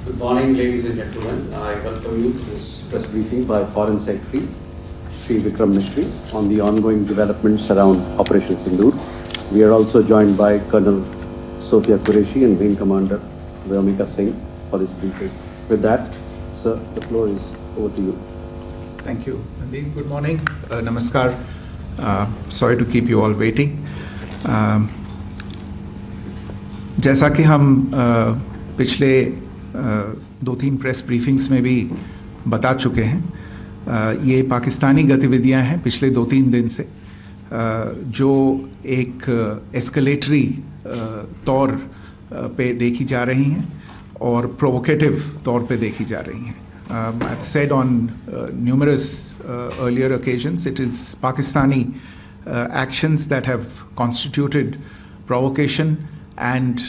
Good morning, ladies and gentlemen. I welcome you to this press briefing by Foreign Secretary Sri Vikram Mishri on the ongoing developments around Operation Sindoor. We are also joined by Colonel Sophia Qureshi and Wing Commander Vyomika Singh for this briefing. With that, sir, the floor is over to you. Thank you, Nandin. Good morning. Namaskar. Sorry to keep you all waiting. जैसा कि हम पिछले 2-3 press briefings में भी बता चुके हैं, ये पाकिस्तानी गतिविधियां हैं पिछले 2-3 दिन से, जो एक एस्केलेटरी तौर पे देखी जा रही हैं और प्रोवोकेटिव तौर पे देखी जा रही हैं. I've said on numerous earlier occasions, it is Pakistani actions that have constituted provocation and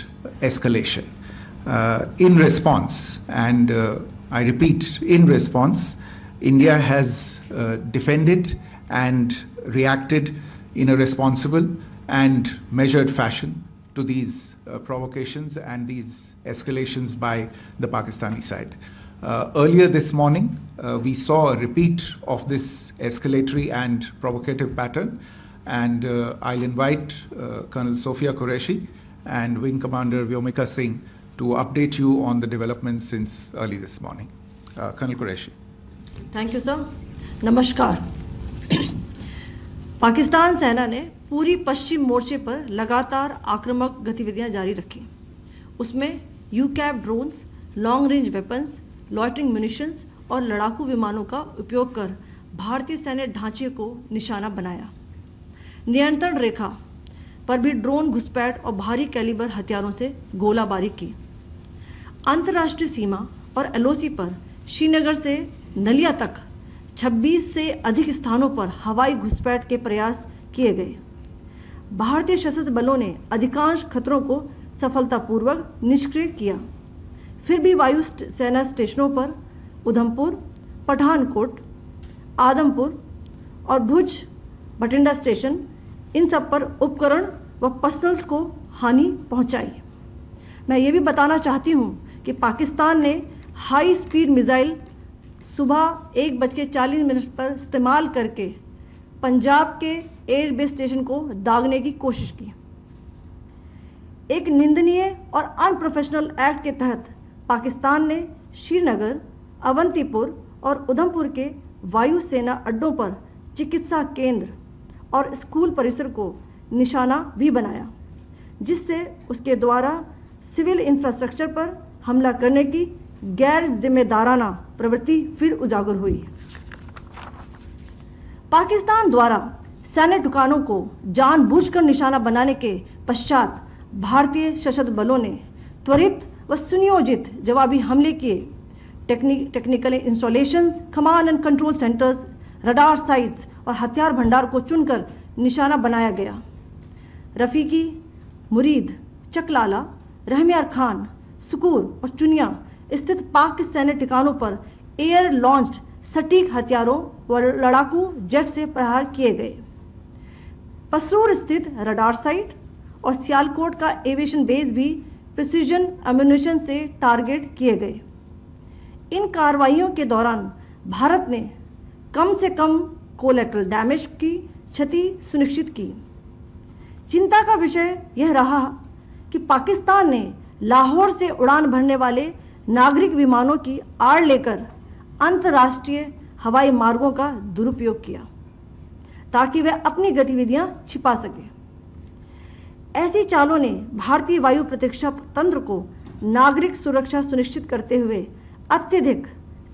escalation. In response, and I repeat, in response, India has defended and reacted in a responsible and measured fashion to these provocations and these escalations by the Pakistani side. Earlier this morning, we saw a repeat of this escalatory and provocative pattern, and I'll invite Colonel Sophia Qureshi and Wing Commander Vyomika Singh to update you on the developments since early this morning. Colonel Qureshi. Thank you, sir. Namaskar. Pakistan सेना ने पूरी पश्चिम मोर्चे पर लगातार आक्रामक गतिविधियां जारी रखी. उसमें यूकैप drones, long range weapons, loitering munitions और लड़ाकू विमानों का उपयोग कर भारतीय सैन्य ढांचे को निशाना बनाया. नियंत्रण रेखा पर भी ड्रोन घुसपैठ और भारी कैलिबर हथियारों से गोलाबारी की. अंतर्राष्ट्रीय सीमा और एलओसी पर श्रीनगर से नलिया तक 26 से अधिक स्थानों पर हवाई घुसपैठ के प्रयास किए गए. भारतीय सशस्त्र बलों ने अधिकांश खतरों को सफलतापूर्वक निष्क्रिय किया. फिर भी वायु सेना स्टेशनों पर उधमपुर, पठानकोट, आदमपुर और भुज बठिंडा स्टेशन, इन सब पर उपकरण व पर्सनल्स को हानि पहुंचाई. मैं ये भी बताना चाहती हूं कि पाकिस्तान ने हाई स्पीड मिसाइल सुबह 1:40 पर इस्तेमाल करके पंजाब के एयरबेस स्टेशन को दागने की कोशिश की. एक निंदनीय और अनप्रोफेशनल एक्ट के तहत पाकिस्तान ने श्रीनगर, अवंतीपुर और उधमपुर के वायुसेना अड्डों पर चिकित्सा केंद्र और स्कूल परिसर को निशाना भी बनाया, जिससे उसके द्वारा सिविल इंफ्रास्ट्रक्चर पर हमला करने की गैर जिम्मेदाराना प्रवृत्ति फिर उजागर हुई. पाकिस्तान द्वारा सैन्य ठिकानों को जानबूझकर निशाना बनाने के पश्चात भारतीय सशस्त्र बलों ने त्वरित व सुनियोजित जवाबी हमले किए. Technical installations, command and control centres, radar sites और हथियार भंडार को चुनकर निशाना बनाया गया. रफीकी, मुरीद, चकलाला, रहमियार खान, सुकूर और चुनिया स्थित पाक के सैन्य ठिकानों पर एयर लॉन्च्ड सटीक हथियारों व लड़ाकू जेट से प्रहार किए गए. पसरूर स्थित रडार साइट और सियालकोट का एविएशन बेस भी प्रिसीजन एम्यूनिशन से टारगेट किए गए. इन कार्रवाइयों के दौरान भारत ने कम से कम कोलैटरल डैमेज की क्षति सुनिश्चित की. चिंता का विषय यह रहा कि पाकिस्तान ने लाहौर से उड़ान भरने वाले नागरिक विमानों की आड़ लेकर अंतर्राष्ट्रीय हवाई मार्गों का दुरुपयोग किया ताकि वह अपनी गतिविधियां छिपा सके. ऐसी चालों ने भारतीय वायु प्रतिरक्षा तंत्र को नागरिक सुरक्षा सुनिश्चित करते हुए अत्यधिक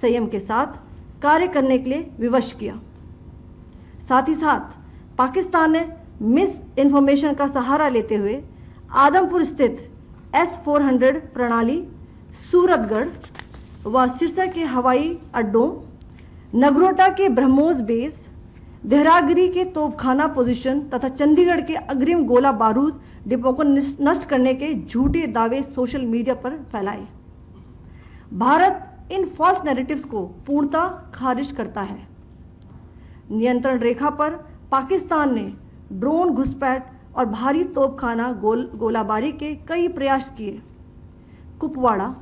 संयम के साथ कार्य करने के लिए विवश किया. साथ ही साथ पाकिस्तान ने मिस इन्फॉर्मेशन का सहारा लेते हुए आदमपुर स्थित S-400 प्रणाली, सूरतगढ़ व सिरसा के हवाई अड्डों, नगरोटा के ब्रह्मोस बेस, देहरागिरी के तोपखाना पोजीशन तथा चंडीगढ़ के अग्रिम गोला बारूद डिपो को नष्ट करने के झूठे दावे सोशल मीडिया पर फैलाए. भारत इन फॉल्स नैरेटिव्स को पूर्णतः खारिज करता है. नियंत्रण रेखा पर पाकिस्तान ने ड्रोन घुसपैठ और भारी तोपखाना गोलाबारी के कई प्रयास किए. कुपवाड़ा,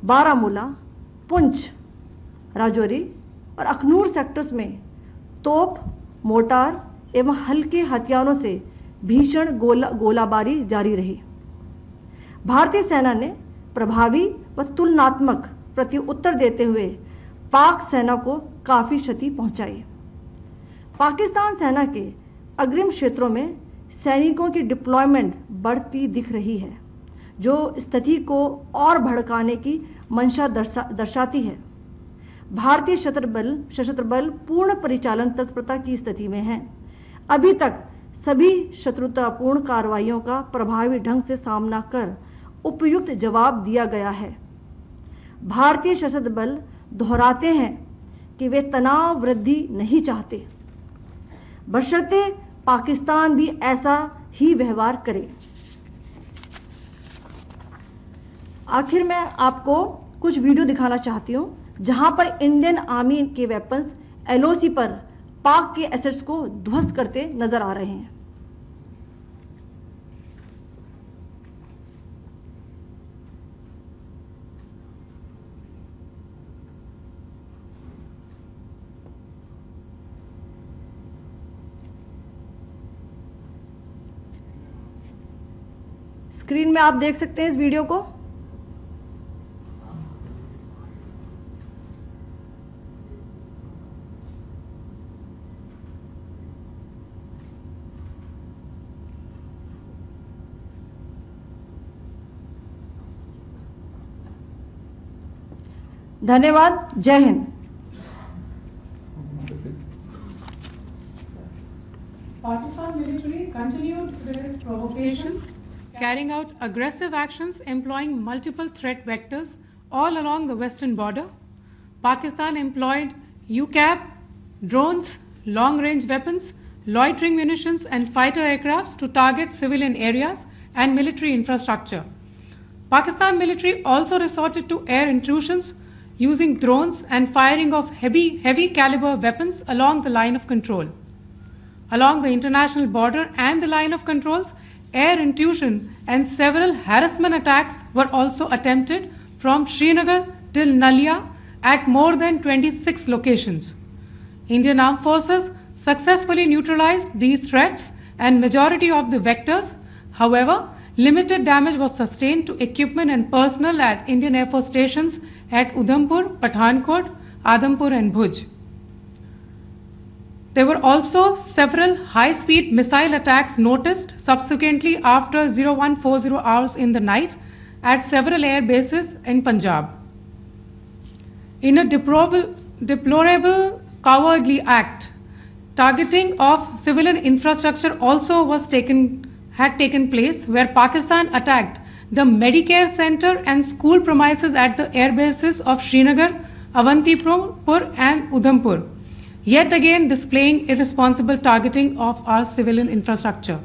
बारामूला, पुंछ, राजौरी और अखनूर सेक्टर्स में तोप, मोर्टार एवं हल्के हथियारों से भीषण गोलाबारी जारी रही। भारतीय सेना ने प्रभावी व तुलनात्मक प्रत्युत्तर देते हुए पाक सेना को काफी क्षति पहुंचाई। पाकिस्तान सेना के अग्रिम क्षेत्रों में सैनिकों की डिप्लॉयमेंट बढ़ती दिख रही है, जो स्थिति को और भड़काने की मंशा दर्शाती है। भारतीय सशस्त्र बल पूर्ण परिचालन तत्परता की स्थिति में हैं। अभी तक सभी शत्रुतापूर्ण कार्रवाइयों का प्रभावी ढंग से सामना कर उपयुक्त जवाब दिया गया है। भारतीय सशस्त्र बल दोहराते हैं कि वे तनाव वृद्धि नहीं चाहते, बशर्ते पाकिस्तान भी ऐसा ही व्यवहार करे। आखिर में आपको कुछ वीडियो दिखाना चाहती हूं, जहां पर इंडियन आर्मी के वेपन्स एलओसी पर पाक के एसेट्स को ध्वस्त करते नजर आ रहे हैं। स्क्रीन में आप देख सकते हैं इस वीडियो को। धन्यवाद। जय Hind. Pakistan military continued with its provocations, carrying out aggressive actions employing multiple threat vectors all along the western border. Pakistan employed UCAV, drones, long-range weapons, loitering munitions and fighter aircrafts to target civilian areas and military infrastructure. Pakistan military also resorted to air intrusions using drones and firing of heavy caliber weapons along the line of control. Along the international border and the line of controls, air intrusion and several harassment attacks were also attempted from Srinagar till Nalia at more than 26 locations. Indian Armed Forces successfully neutralized these threats and majority of the vectors. However, limited damage was sustained to equipment and personnel at Indian Air Force stations at Udhampur, Pathankot, Adampur and Bhuj. There were also several high-speed missile attacks noticed subsequently after 0140 hours in the night at several air bases in Punjab. In a deplorable cowardly act, targeting of civilian infrastructure also had taken place, where Pakistan attacked the Medicare Center and school premises at the air bases of Srinagar, Avantipur and Udhampur, yet again displaying irresponsible targeting of our civilian infrastructure.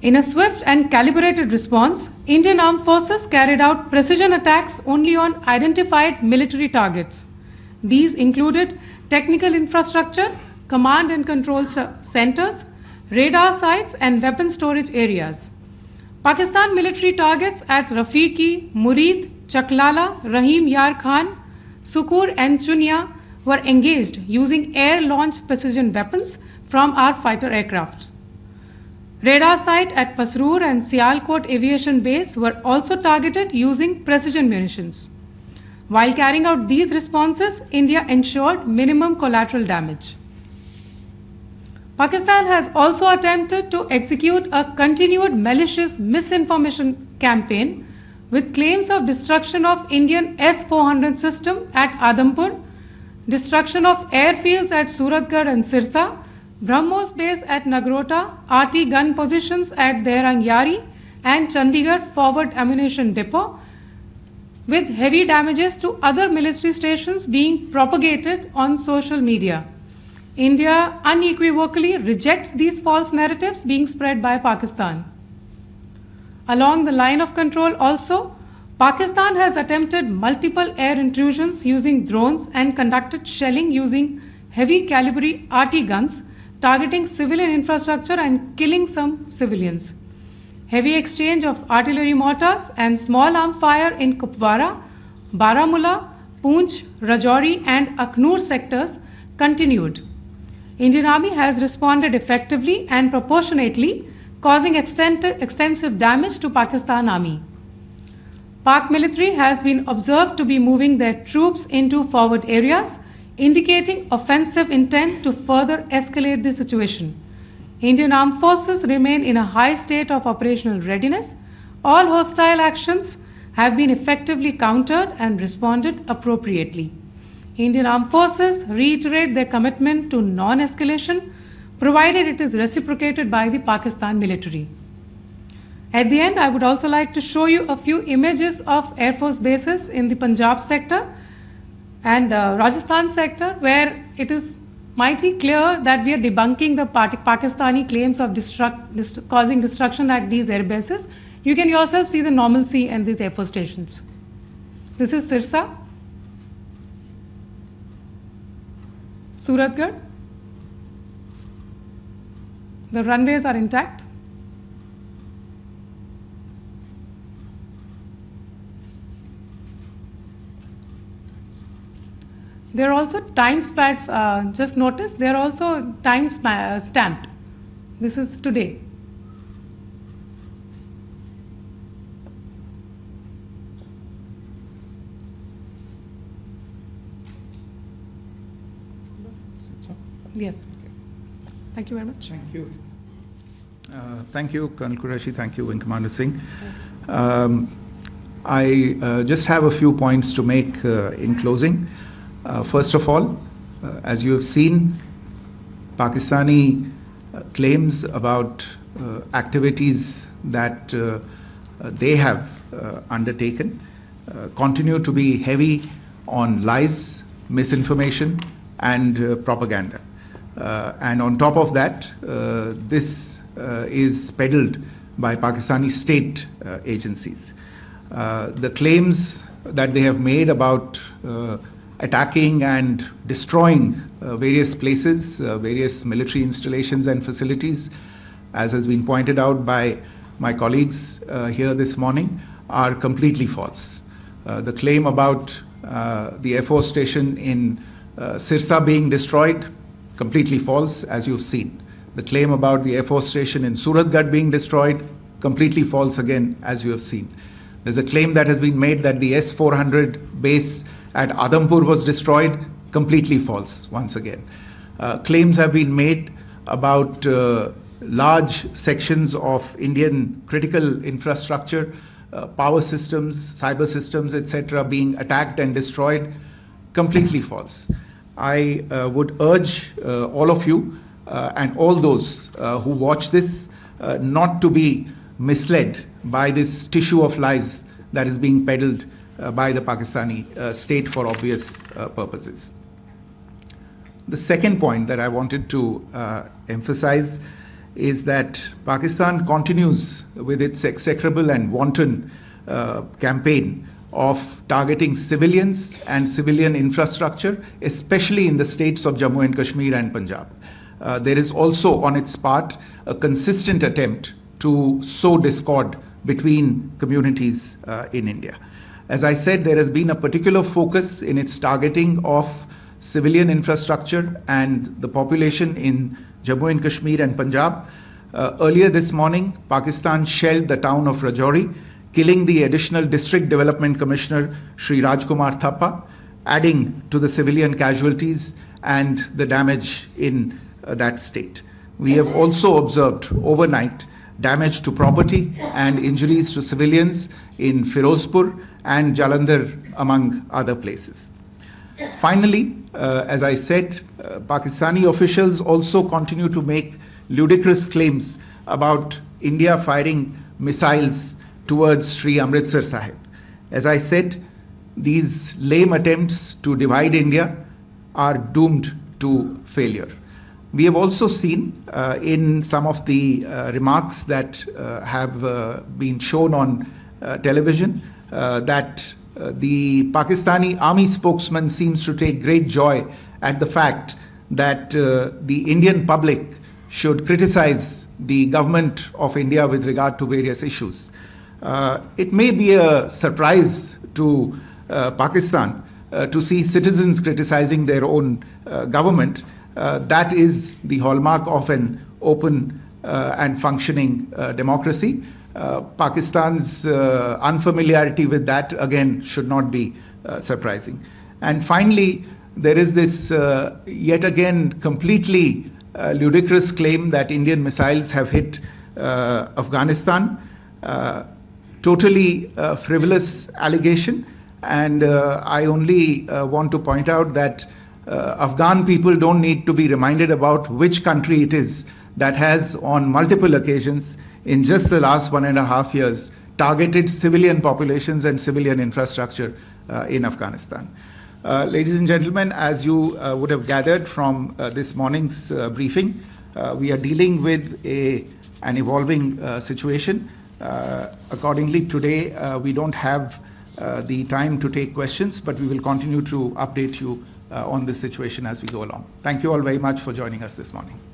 In a swift and calibrated response, Indian Armed Forces carried out precision attacks only on identified military targets. These included technical infrastructure, command and control centers, radar sites and weapon storage areas. Pakistan military targets at Rafiqi, Murid, Chaklala, Rahim Yar Khan, Sukur and Chunya were engaged using air-launched precision weapons from our fighter aircraft. Radar site at Pasroor and Sialkot Aviation Base were also targeted using precision munitions. While carrying out these responses, India ensured minimum collateral damage. Pakistan has also attempted to execute a continued malicious misinformation campaign with claims of destruction of Indian S-400 system at Adampur, destruction of airfields at Suratgarh and Sirsa, BrahMos base at Nagrota, RT gun positions at Derangyari and Chandigarh forward ammunition depot, with heavy damages to other military stations being propagated on social media. India unequivocally rejects these false narratives being spread by Pakistan. Along the line of control also, Pakistan has attempted multiple air intrusions using drones and conducted shelling using heavy caliber RT guns, targeting civilian infrastructure and killing some civilians. Heavy exchange of artillery mortars and small arm fire in Kupwara, Baramulla, Poonch, Rajouri and Akhnur sectors continued. Indian Army has responded effectively and proportionately, causing extensive damage to Pakistan Army. Pak military has been observed to be moving their troops into forward areas, indicating offensive intent to further escalate the situation. Indian Armed Forces remain in a high state of operational readiness. All hostile actions have been effectively countered and responded appropriately. Indian Armed Forces reiterate their commitment to non-escalation, provided it is reciprocated by the Pakistan military. At the end, I would also like to show you a few images of Air Force bases in the Punjab sector and Rajasthan sector, where it is mighty clear that we are debunking the Pakistani claims of causing destruction at these air bases. You can yourself see the normalcy in these Air Force stations. This is Sirsa, Suratgarh. The runways are intact. There are also time stamps, just notice, they are also time stamped. This is today. Yes. Thank you very much. Thank you. Thank you, Colonel Qureshi. Thank you, Wing Commander Singh. I just have a few points to make in closing. First of all, as you have seen, Pakistani claims about activities that they have undertaken continue to be heavy on lies, misinformation and propaganda. And on top of that, this is peddled by Pakistani state agencies. The claims that they have made about attacking and destroying various places, various military installations and facilities, as has been pointed out by my colleagues here this morning, are completely false. The claim about the Air Force station in Sirsa being destroyed, completely false, as you've seen. The claim about the Air Force station in Suratgarh being destroyed, completely false again, as you have seen. There's a claim that has been made that the S-400 base at Adhampur was destroyed, completely false once again. Claims have been made about large sections of Indian critical infrastructure, power systems, cyber systems, etc. being attacked and destroyed, completely false. I would urge all of you and all those who watch this not to be misled by this tissue of lies that is being peddled by the Pakistani state for obvious purposes. The second point that I wanted to emphasize is that Pakistan continues with its execrable and wanton campaign of targeting civilians and civilian infrastructure, especially in the states of Jammu and Kashmir and Punjab. There is also on its part a consistent attempt to sow discord between communities in India. As I said, there has been a particular focus in its targeting of civilian infrastructure and the population in Jammu and Kashmir and Punjab. Earlier this morning, Pakistan shelled the town of Rajouri, killing the additional District Development Commissioner, Shri Rajkumar Thappa, adding to the civilian casualties and the damage in that state. We have also observed overnight damage to property and injuries to civilians in Firozpur and Jalandhar, among other places. Finally, as I said, Pakistani officials also continue to make ludicrous claims about India firing missiles towards Sri Amritsar Sahib. As I said, these lame attempts to divide India are doomed to failure. We have also seen in some of the remarks that have been shown on television that the Pakistani army spokesman seems to take great joy at the fact that the Indian public should criticize the government of India with regard to various issues. It may be a surprise to Pakistan to see citizens criticizing their own government. That is the hallmark of an open and functioning democracy. Pakistan's unfamiliarity with that, again, should not be surprising. And finally, there is this yet again completely ludicrous claim that Indian missiles have hit Afghanistan. Totally frivolous allegation, and I only want to point out that Afghan people don't need to be reminded about which country it is that has on multiple occasions in just the last 1.5 years targeted civilian populations and civilian infrastructure in Afghanistan. Ladies and gentlemen, as you would have gathered from this morning's briefing, we are dealing with an evolving situation. Accordingly, today we don't have the time to take questions, but we will continue to update you on this situation as we go along. Thank you all very much for joining us this morning.